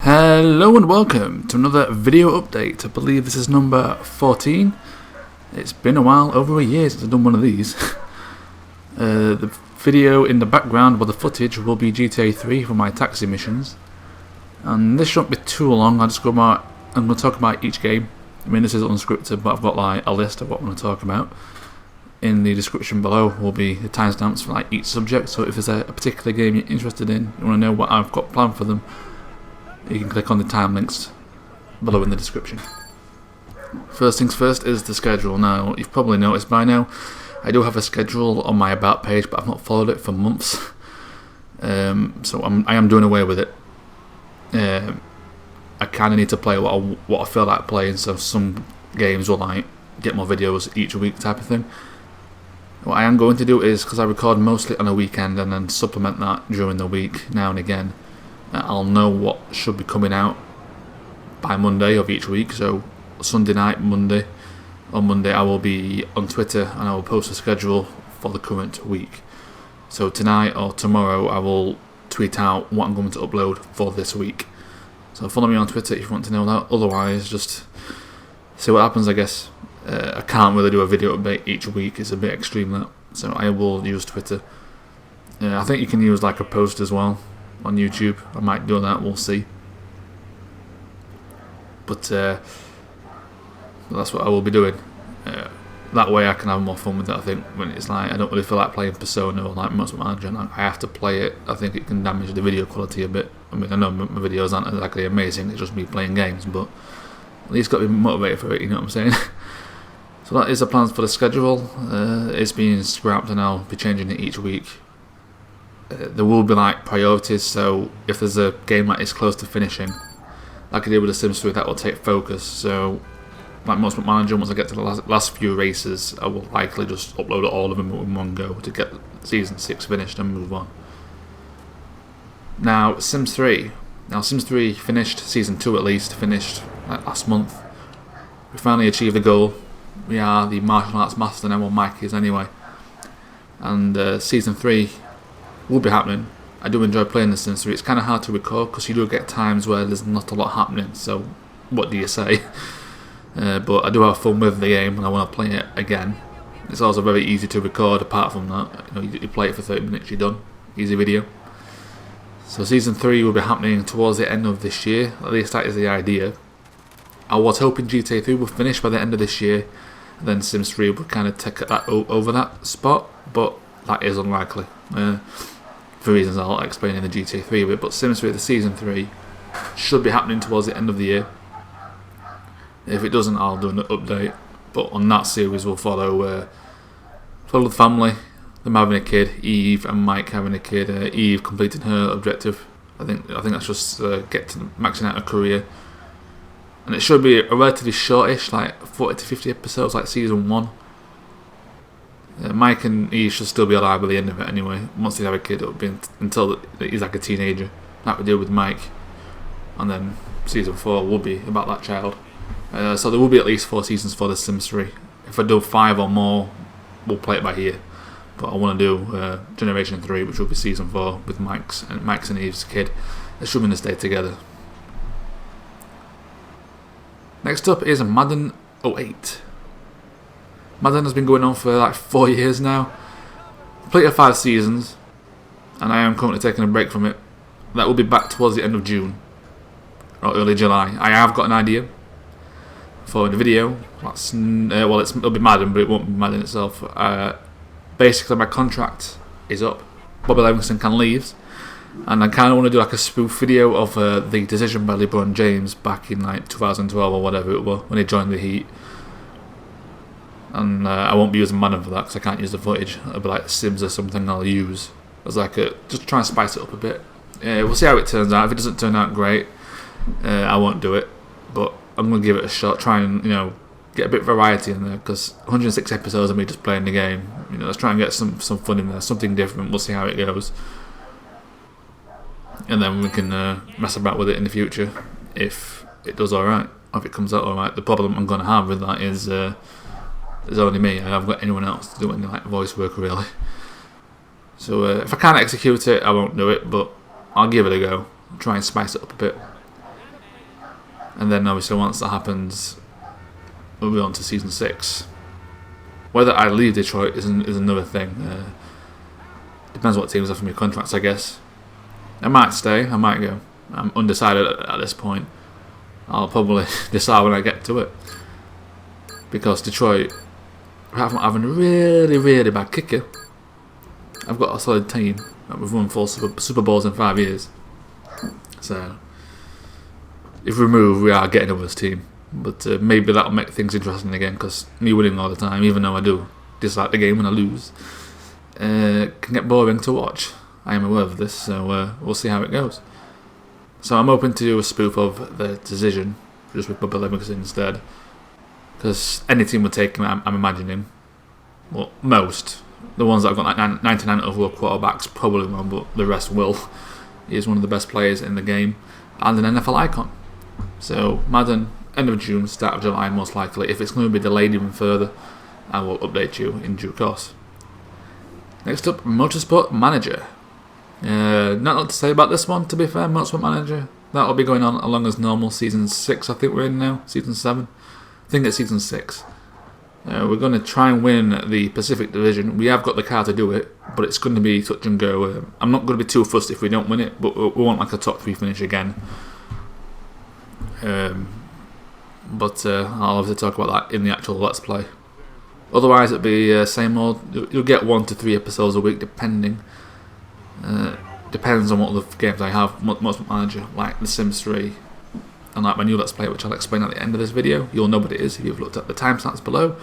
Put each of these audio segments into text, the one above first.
Hello and welcome to another video update. I believe this is number 14. It's been a while, over a year since I've done one of these. The video in the background, well, the footage will be GTA 3 for my taxi missions. And this shouldn't be too long. I'm going to talk about each game. I mean, this is unscripted, but I've got like a list of what I'm going to talk about. In the description below will be the timestamps for like each subject. So if there's a particular game you're interested in, you want to know what I've got planned for them, you can click on the time links below in the description. First things first is the schedule. Now, you've probably noticed by now, I do have a schedule on my About page, but I've not followed it for months. So I am doing away with it. I kind of need to play what I feel like playing, so some games will like get more videos each week type of thing. What I am going to do is, because I record mostly on a weekend and then supplement that during the week now and again, I'll know what should be coming out by Monday of each week. So Sunday night, Monday I will be on Twitter and I will post a schedule for the current week. So tonight or tomorrow I will tweet out what I'm going to upload for this week. So follow me on Twitter if you want to know that. Otherwise, just see what happens, I guess. I can't really do a video update each week, it's a bit extreme that. So I will use Twitter. I think you can use like a post as well on YouTube. I might do that, we'll see. But that's what I will be doing. That way I can have more fun with it. I think when it's like I don't really feel like playing Persona or like Motorsport Manager and I have to play it, I think it can damage the video quality a bit. I mean, I know my videos aren't exactly amazing, it's just me playing games, but at least got to be motivated for it, you know what I'm saying? So that is the plans for the schedule. It's being scrapped and I'll be changing it each week. There will be like priorities, so if there's a game that is close to finishing, like I did with the Sims 3, that will take focus. So like Motorsport Manager, once I get to the last few races, I will likely just upload all of them in one go to get Season 6 finished and move on. Now Sims 3 finished, Season 2 at least, finished like last month. We finally achieved the goal. We are the martial arts master now, well Mike is anyway. And Season 3 will be happening. I do enjoy playing the Sims 3. It's kind of hard to record because you do get times where there's not a lot happening, so what do you say? But I do have fun with the game and I want to play it again. It's also very easy to record apart from that. You play it for 30 minutes, you're done. Easy video. So Season 3 will be happening towards the end of this year. At least that is the idea. I was hoping GTA 3 would finish by the end of this year, and then Sims 3 would kind of take that over that spot, but that is unlikely. For reasons I'll explain in the GTA 3 bit, but Sims 3, the Season 3, should be happening towards the end of the year. If it doesn't, I'll do an update, but on that series we'll follow the family, them having a kid, Eve and Mike having a kid, Eve completing her objective. I think that's just get to maxing out her career. And it should be a relatively shortish, like 40 to 50 episodes, like Season 1. Mike and Eve should still be alive by the end of it anyway. Once they have a kid, it'll be until he's like a teenager. Like we did with Mike. And then Season 4 will be about that child. So there will be at least 4 seasons for The Sims 3. If I do 5 or more, we'll play it by ear. But I want to do Generation 3, which will be Season 4 with Mike's and Eve's kid. Assuming they stay together. Next up is Madden 08. Madden has been going on for like 4 years now. Completed 5 seasons, and I am currently taking a break from it. That will be back towards the end of June or early July. I have got an idea for the video. It'll be Madden, but it won't be Madden itself. Basically, my contract is up. Bobby Livingston can leave, and I kind of want to do like a spoof video of the decision by LeBron James back in like 2012 or whatever it was when he joined the Heat. And I won't be using Madden for that because I can't use the footage. It'll be like Sims or something I'll use as like just try and spice it up a bit. We'll see how it turns out. If it doesn't turn out great, I won't do it. But I'm gonna give it a shot. Try and get a bit of variety in there because 106 episodes of me just playing the game. Let's try and get some fun in there, something different. We'll see how it goes, and then we can mess about with it in the future if it does alright. If it comes out alright. The problem I'm gonna have with that is. There's only me. I haven't got anyone else to do any like voice work really. So if I can't execute it, I won't do it. But I'll give it a go. Try and spice it up a bit. And then obviously once that happens, we'll be on to Season 6. Whether I leave Detroit is another thing. Depends what teams offer me contracts, I guess. I might stay, I might go. I'm undecided at this point. I'll probably decide when I get to it. Because Detroit, apart from having a really, really bad kicker, I've got a solid team. We've won 4 Super Bowls in 5 years. So, if we move, we are getting a worse team. But maybe that'll make things interesting again, because me winning all the time, even though I do dislike the game when I lose, can get boring to watch. I am aware of this, so we'll see how it goes. So I'm hoping to do a spoof of the decision, just with Bubba Livingston instead. Because any team would take him, I'm imagining. Well, most. The ones that have got like 99 overall quarterbacks probably won't, but the rest will. He is one of the best players in the game, and an NFL icon. So Madden, end of June, start of July most likely. If it's going to be delayed even further, I will update you in due course. Next up, Motorsport Manager. Not a lot to say about this one, to be fair. Motorsport Manager, that'll be going on along as normal. Season 6 I think we're in now. Season 7 I think it's Season 6. We're going to try and win the Pacific Division. We have got the car to do it, but it's going to be touch and go. I'm not going to be too fussed if we don't win it, but we want like a top 3 finish again. But I'll have to talk about that in the actual Let's Play. Otherwise it'll be same old. You'll get 1 to 3 episodes a week depending. Depends on what the games I have. Motorsport Manager, like The Sims 3, and like my new Let's Play, which I'll explain at the end of this video. You'll know what it is if you've looked at the timestamps below.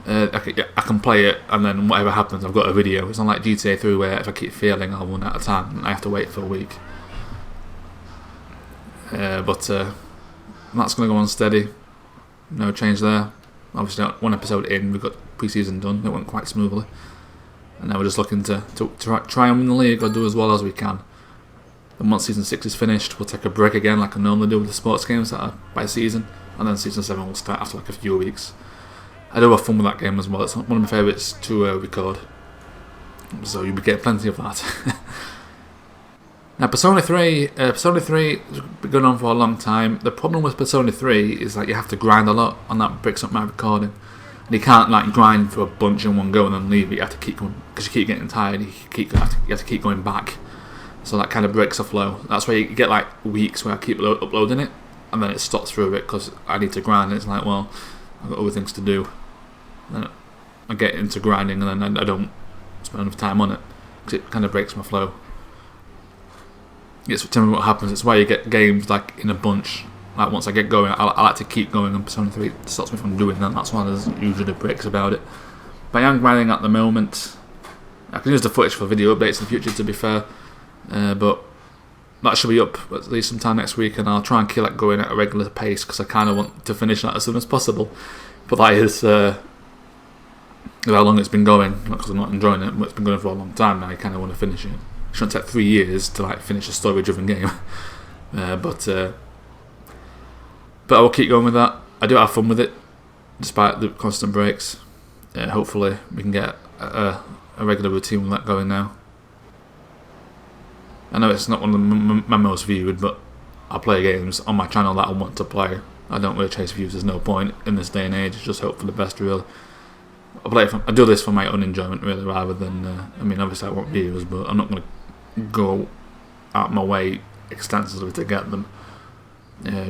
I can play it, and then whatever happens, I've got a video. It's not like GTA 3 where if I keep failing, I'll run out of time and I have to wait for a week. But that's going to go on steady. No change there. Obviously, 1 episode in, we've got pre-season done. It went quite smoothly. And now we're just looking to try and win the league or do as well as we can. And once Season 6 is finished, we'll take a break again like I normally do with the sports games that are by season. And then Season 7 will start after like a few weeks. I do have fun with that game as well. It's one of my favourites to record. So you'll be getting plenty of that. Now Persona 3 has been going on for a long time. The problem with Persona 3 is that you have to grind a lot, and that breaks up my recording. And you can't like grind for a bunch in one go and then leave it. You have to keep going, because you keep getting tired. You have to keep going back. So that kind of breaks the flow. That's why you get like weeks where I keep uploading it, and then it stops through it because I need to grind. And it's like, well, I've got other things to do. And then I get into grinding, and then I don't spend enough time on it because it kind of breaks my flow. It's tell me what happens. It's why you get games like in a bunch. Like once I get going, I like to keep going, and Persona 3 stops me from doing that. That's why there's usually breaks about it. But I am grinding at the moment. I can use the footage for video updates in the future, to be fair. But that should be up at least sometime next week, and I'll try and keep that going at a regular pace because I kind of want to finish that as soon as possible. But that is how long it's been going. Not because I'm not enjoying it, but it's been going for a long time now. You kind of want to finish it. It shouldn't take 3 years to like finish a story-driven game. But I will keep going with that. I do have fun with it, despite the constant breaks. Hopefully we can get a regular routine with that going now. I know it's not one of my most viewed, but I play games on my channel that I want to play. I don't really chase views. There's no point in this day and age. Just hope for the best, really. I do this for my own enjoyment, really, rather than. I mean, obviously I want views, but I'm not going to go out my way extensively to get them.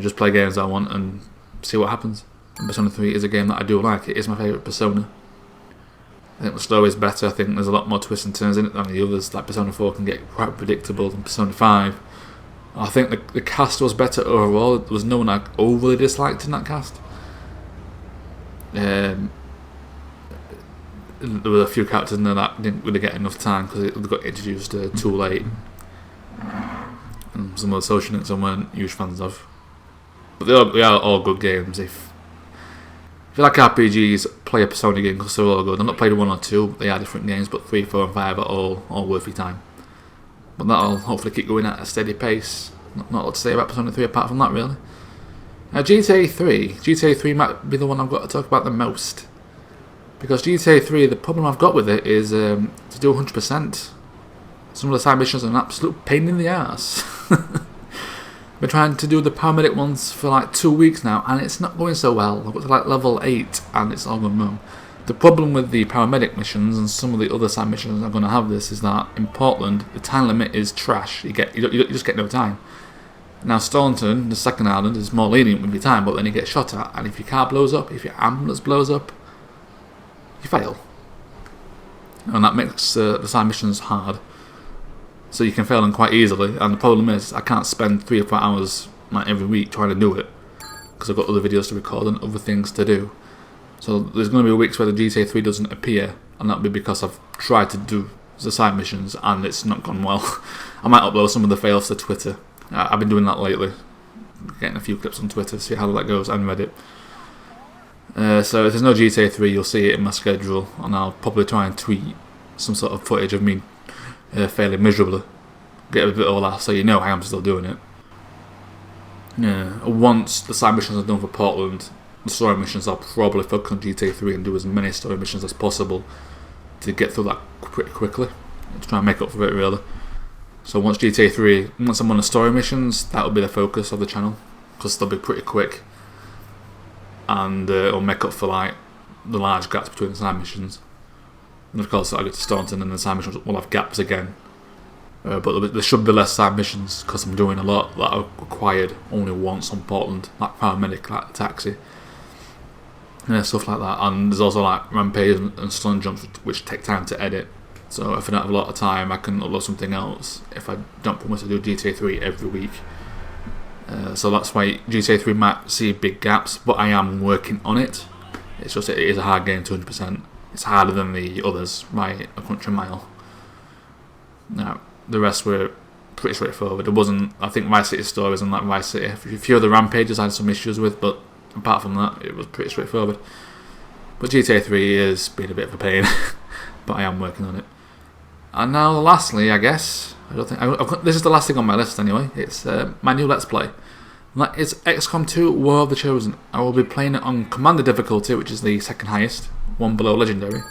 Just play games I want and see what happens. And Persona 3 is a game that I do like. It is my favourite Persona. I think the story is better. I think there's a lot more twists and turns in it than the others. Like Persona 4 can get quite predictable than Persona 5. I think the cast was better overall. There was no one I overly disliked in that cast. There were a few characters in there that didn't really get enough time because they got introduced too late. And some of the social links I weren't huge fans of. But they are all good games. If you like RPGs, play a Persona game because they're all good. I've not played 1 or 2, they are different games, but 3, 4 and 5 are all worth your time. But that'll hopefully keep going at a steady pace. Not a lot to say about Persona 3 apart from that, really. Now GTA 3 might be the one I've got to talk about the most. Because GTA 3, the problem I've got with it is to do 100%. Some of the side missions are an absolute pain in the ass. Been trying to do the paramedic ones for like 2 weeks now, and it's not going so well. I've got to like level 8, and it's all going wrong. The problem with the paramedic missions and some of the other side missions I'm going to have this is that in Portland the time limit is trash. You just get no time. Now Staunton, the second island, is more lenient with your time, but then you get shot at, and if your car blows up, if your ambulance blows up, you fail, and that makes the side missions hard. So you can fail them quite easily, and the problem is I can't spend 3 or 4 hours like every week trying to do it because I've got other videos to record and other things to do. So there's going to be weeks where the GTA 3 doesn't appear, and that'll be because I've tried to do the side missions and it's not gone well. I might upload some of the fails to Twitter. I've been doing that lately, getting a few clips on Twitter, see how that goes, and Reddit. So if there's no GTA 3, you'll see it in my schedule, and I'll probably try and tweet some sort of footage of me failing miserably. Get a bit of that so you know I am still doing it. Once the side missions are done for Portland, the story missions I'll probably focus on GTA 3 and do as many story missions as possible to get through that pretty quickly, to try and make up for it really. So once GTA 3, once I'm on the story missions, that'll be the focus of the channel, because they'll be pretty quick, and it'll make up for like the large gaps between the side missions. And of course I get to Staunton and the side missions will have gaps again, but there should be less side missions because I'm doing a lot that are required only once on Portland, like paramedic, like taxi, stuff like that. And there's also like rampage and stun jumps which take time to edit. So if I don't have a lot of time, I can upload something else if I don't promise to do GTA 3 every week. So that's why GTA 3 might see big gaps, but I am working on it. It's just, it is a hard game, 200%. It's harder than the others by a country mile. Now, the rest were pretty straightforward. There wasn't, I think Vice City stories and like Vice City, a few of the rampages I had some issues with, but apart from that, it was pretty straightforward. But GTA 3 is being a bit of a pain, but I am working on it. And now, lastly, I guess, this is the last thing on my list anyway. It's my new Let's Play. And that is XCOM 2: War of the Chosen. I will be playing it on Commander difficulty, which is the second highest, one below Legendary.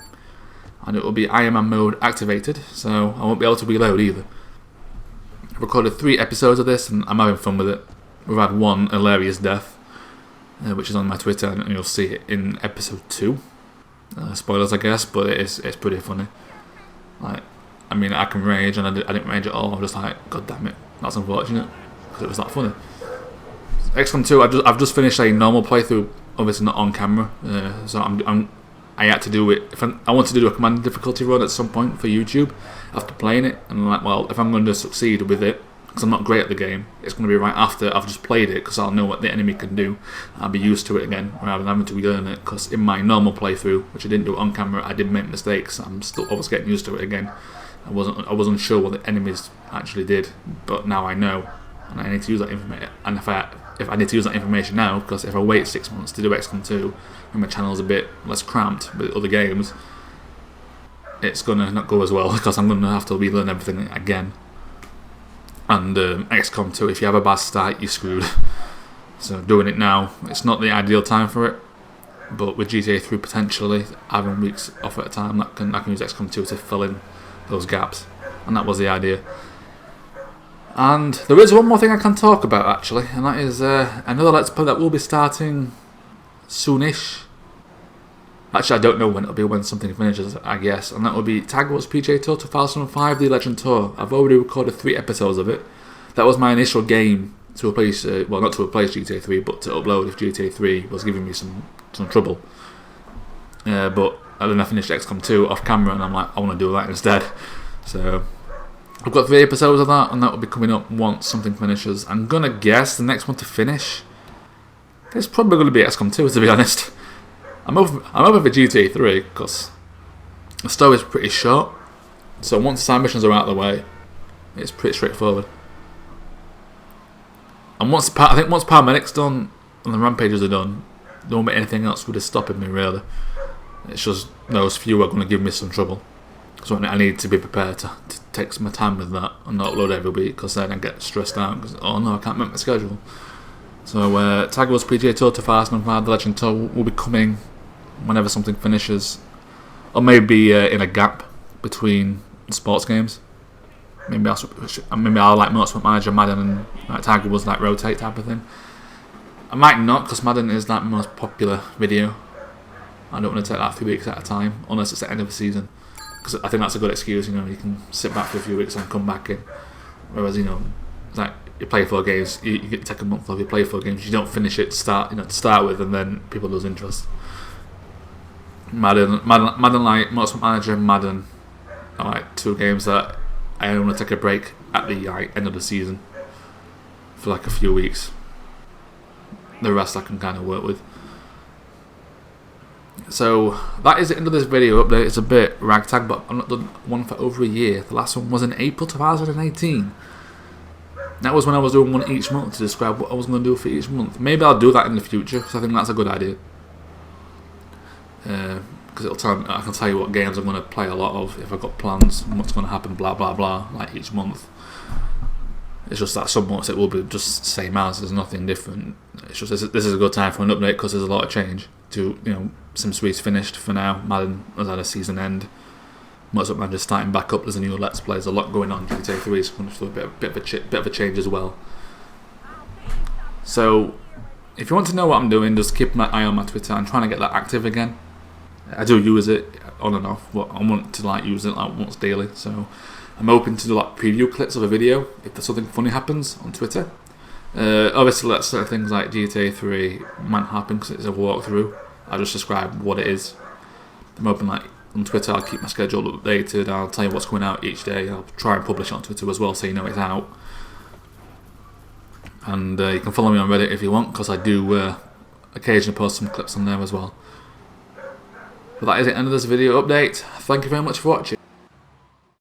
And it will be Iron Man mode activated, so I won't be able to reload either. I've recorded 3 episodes of this, and I'm having fun with it. We've had one hilarious death, which is on my Twitter, and you'll see it in episode 2. Spoilers, I guess, but it's pretty funny. Like, I mean, I can rage, and I didn't rage at all. I'm just like, God damn it, that's unfortunate, because it was that funny. XCOM 2, I've just finished a normal playthrough, obviously not on camera, so I had to do it. If I wanted to do a Commander difficulty run at some point for YouTube after playing it, and I'm like, well, if I'm going to succeed with it, because I'm not great at the game, it's going to be right after I've just played it, because I'll know what the enemy can do. I'll be used to it again, rather than having to relearn it, because in my normal playthrough, which I didn't do on camera, I did make mistakes. I was getting used to it again. I wasn't sure what the enemies actually did, but now I know, and I need to use that information. And if I need to use that information now, because if I wait 6 months to do XCOM 2, and my channel's a bit less cramped with other games, it's gonna not go as well, because I'm gonna have to relearn everything again. And XCOM 2, if you have a bad start, you're screwed. So doing it now, it's not the ideal time for it, but with GTA 3 potentially having weeks off at a time, I can use XCOM 2 to fill in those gaps, and that was the idea. And there is one more thing I can talk about actually, and that is another Let's Play that will be starting soonish. Actually, I don't know when it'll be, when something finishes, I guess, and that will be Tiger Woods PGA Tour 2005 The Legend Tour. I've already recorded 3 episodes of it. That was my initial game to replace, well, not to replace GTA 3, but to upload if GTA 3 was giving me some trouble. But then I finished XCOM 2 off camera, and I'm like, I want to do that instead. So I've got 3 episodes of that, and that will be coming up once something finishes. I'm gonna guess the next one to finish, it's probably going to be XCOM 2, to be honest. I'm over for GTA 3 because the story is pretty short. So once the side missions are out of the way, it's pretty straightforward. And I think once paramedics done and the rampages are done, there won't be anything else really stopping me really. It's just those few are going to give me some trouble. So I need to be prepared to take some time with that and not upload every week, because then I get stressed out because, oh no, I can't make my schedule. So Tiger Woods PGA Tour 2005 The Legend Tour will be coming whenever something finishes, or maybe in a gap between sports games. Maybe I'll like Motorsport Manager, Madden, and like Tiger Woods like rotate type of thing. I might not, because Madden is like the most popular video. I don't want to take that 3 weeks at a time, unless it's the end of the season, because I think that's a good excuse. You know, you can sit back for a few weeks and come back in. Whereas, you know, it's like you play 4 games, you get to take a month off. You play 4 games, you don't finish it to start with, and then people lose interest. Madden like Motorsport Manager and Madden are like 2 games that I only want to take a break at the end of the season for like a few weeks. The rest I can kind of work with. So that is the end of this video update. It's a bit ragtag, but I've not done one for over a year. The last one was in April 2018. That was when I was doing one each month to describe what I was going to do for each month. Maybe I'll do that in the future, because I think that's a good idea. Because I can tell you what games I'm going to play a lot of, if I've got plans, and what's going to happen, blah blah blah, like each month. It's just that some months it will be just same as, there's nothing different. It's just this is a good time for an update, because there's a lot of change. To, you know, Sims 3's finished for now. Madden has had a season end. Motorsport Manager starting back up. There's a new Let's Play. There's a lot going on. GTA 3 is going through a bit of a change as well. So, if you want to know what I'm doing, just keep my eye on my Twitter. I'm trying to get that active again. I do use it on and off, but I want to like use it like once daily. So, I'm open to do like preview clips of a video if there's something funny happens on Twitter. Obviously, let's say things like GTA 3 might happen because it's a walkthrough. I just describe what it is. I'm open like on Twitter. I'll keep my schedule updated. I'll tell you what's coming out each day. I'll try and publish it on Twitter as well, so you know it's out. And you can follow me on Reddit if you want, because I do occasionally post some clips on there as well. But that is the end of this video update. Thank you very much for watching.